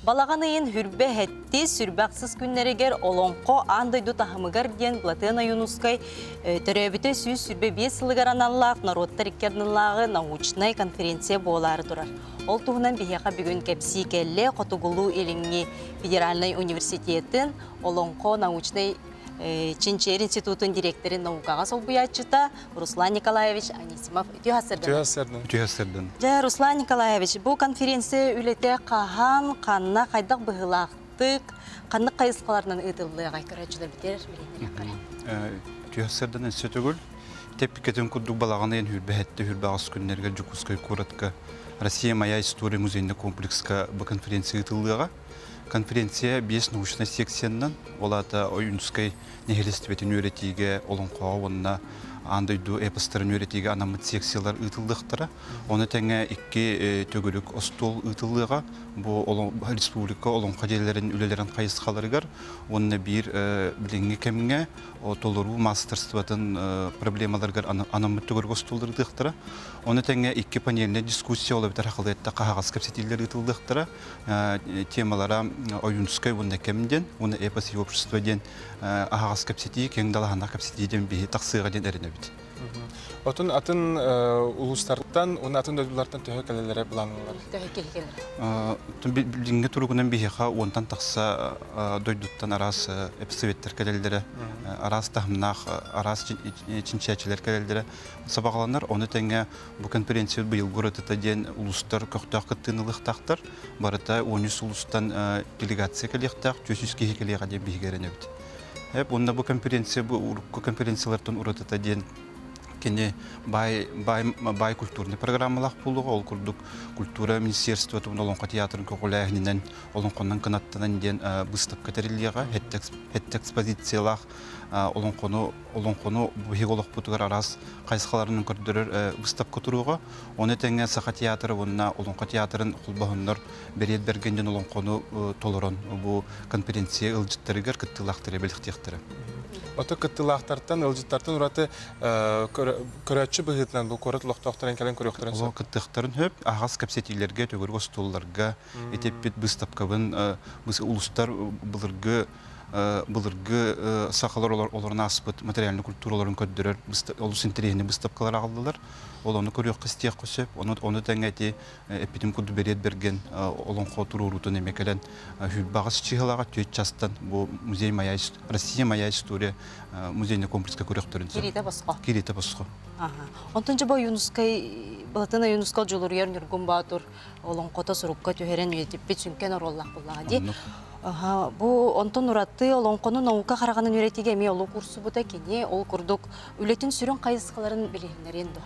Балағанайын хүрбе хетти сүрбақсыз күннерегер олонқо андайду тахымыгар ден Платена Юнускай төрөбіте сүйіз сүрбе 5 сылыгар аналлақ народтар иккернылағы научнай конференция болары тұрар. Ол туғынан бейеқа бүгін кәпсі кәлі Қотугулу еліңі Федеральный университетін олонқо научнай Чинчер институтын директоры наукаға сол бұятчыта Руслан Николаевич Анисимов Түйәсірдін. Руслан Николаевич, бұл конференция үлете қахан, қанна қайдақ бұғылақтық, қанны қайысқаларынан ұтылыға көрәтшілер бітер білейін қара. Түйәсірдін институтығыл, теппікетін күрдік балағанайын хүрбәхетті хүрбәғыз күннерге жүкізкай көратқа Россия моя история музейный комплексқа бұл конференция ұтылыға. Конференция 5 научной секцияның, олата ойынскай нехелестібетін өретеге, олың қоға онына андайду эпостарын өретеге анамыт секциялар ұтылдықтары. Оны тәңе 2 төгілік остол ұтылыға, бұл республика олың қаделерін үлелерін қайысқаларығар, онына бір біліңгі кәміңе, толыру мастерстватын проблемаларығар анамыт төгілік остолдырдықтары. Оны тәңе 2 панеліне дискуссия олы бітір ақылетті қағағыз кәпсетелер ұтылдықтары, темалара ойынскай онына кәмден, оны эпос и общество ден ағағыз кәпсетей, кең далағана кәпсетейден бейі тақсыға ден әріне біт. Отын атын улустардан, оны атын дөдулардан төхі кәлелері бұланылар? Төхі келгелер. Білінгі тұрғынан бейіға онтан тақса дойдуттан арас эпсоветтер кәлелері, арас тахымнақ, арас чинчәчелер кәлелері сабағаланар. Оны тәңе бұл конференция бұйыл ғырытыта ден улустар көқтақ күттінілік тақтар, барыта 13 улустан делегация кәлектақ, 400 кейекелеға ден бейгеріне біт. Онда бұл конференциялардан ұрытыта ден кене бай культурный программалақ болуға, ол күрдік культура министерство олонқа театрын көғіләғінен, олонқоннан қанаттанан ден бұстап кәтәріліға, әтті экспозициялақ, олонқоны бұхеголық бұтығар арас қайсықаларының көрдірір бұстап көтіруға. Оны тәңе сақа театры, онына олонқа театрын құлбағынлар берет бергенден олонқоны толырын. Бұл конференция ұлжыттарығар күттілақтыры, беліктектірі. Оты кыттылақтардан, ылжыттардан ұраты көрәтші бұғытынан бұл көрәт лоқтақтарын кәлін көріқтірін сол? Кыттықтарын хөп, ағас кәпсетейлерге, төгіргі столларға, етеппет бұстапқабын, ұлыстар бұлырғы сақалар оларына аспыт материальный культураларын көддірер, олыс интерегіне бұстапқалар ағылдылар. Ол оны көрек қыстияқ көсіп, оны тәңәте әпетім күрді берет берген олың қотыр ұрутын емекелен хүлбағыз чиғалаға түйет частан бұл музей Россия моя история музейный комплекска көректірін. Кереті босқо. Онтын жаба Платена Юнускал жолырияр нүргін батыр олың қота сұрыққа түйерен үйетіппет сүнкен ороллақ болаға де. Бұл онтын ұратты олонқоны науқа қарағанын үйретеге ме олы курсы бұта кене ол күрдік үлетін сүрін қайысқаларын білігінер енді.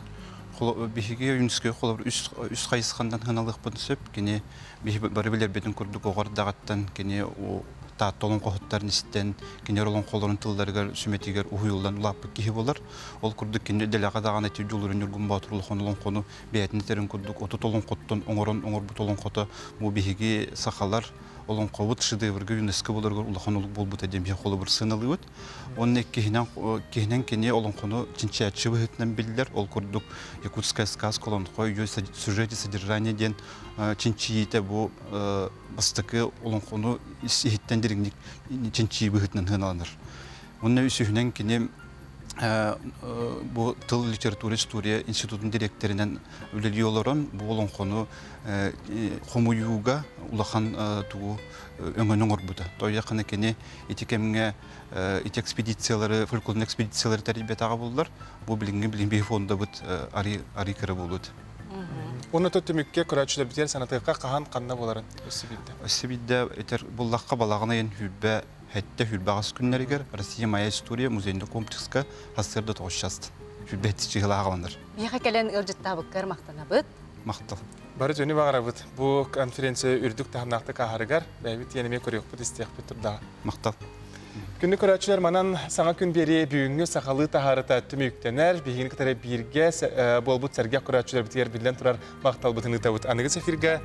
Бихиге Юнускай қолабыр үс қайысқандан ғаналық бұнсып, кене бары білер бетін күрдік оғардағаттан кене таатты олон қоғыттарын істен, кене олон қоларын тылдарығар сүметегер ұхыйылдан ұлапы кейі болар. Ол күрдік кене дәліғадаған әте жолырын үргін батырылықын олон қоны бәйтінетерін күрдік, отыт олон қоттын оңырын оңыр бұт олон қоты бұл бихиге сақалар олон қовыт шыдайвырғы ЮНЕСКО боларғыр ұлақан олық бол бұта дембе қолы бір сыналы өт. Оның кейінен кене олон қоны чинчаятшы бұғытынан білдер. Ол күрдік Якутская сказка олон қой сюжеті содержание ден чинчиеті бұл бастықы олон қоны ехеттен деріңдік чинчи бұғытынан ғыналаныр. Оның өсігінен кене bu Tıl Literatüre Historia İnstitutun direkterinden üleli olarak bu olan konu homuyuga ulakan tuğu öngönün orbuda. Toya kanı kene etikemge eti ekspedisiyaları, folklorun ekspedisiyaları terbiye ağa buldular. Bu bilingi fonda bud ari kere buldu. Onu tütümükke küratçılar biter sanatıqa qahan qanna boların ösibidde. Ösibidde eter bullaqqa balağına yen hülbe Hatta hülbağız günleriger Россия моя история muzeyinde komplekska hasırda toğuşast. Hülbeti çıgıla ağlanır. Biyaqa kelen ılcıtta bıkkar maqtana bıt? Maqtal. Barı jönü bağıra bıt. Bu konferensiya ürdük tahımnaqta qaharıgar. Bәйбіт yenime көрек bıt istiyaq bıt turdağı. Maqtal. Günlük küratçılar manan sana gün beri büyüğünü sakalı taharıta tümüktener. Bihin kıtara birge bol bıt sergah küratçılar bitiyer bilen turar maqtal bıtını tavut. Anıgı sefirge.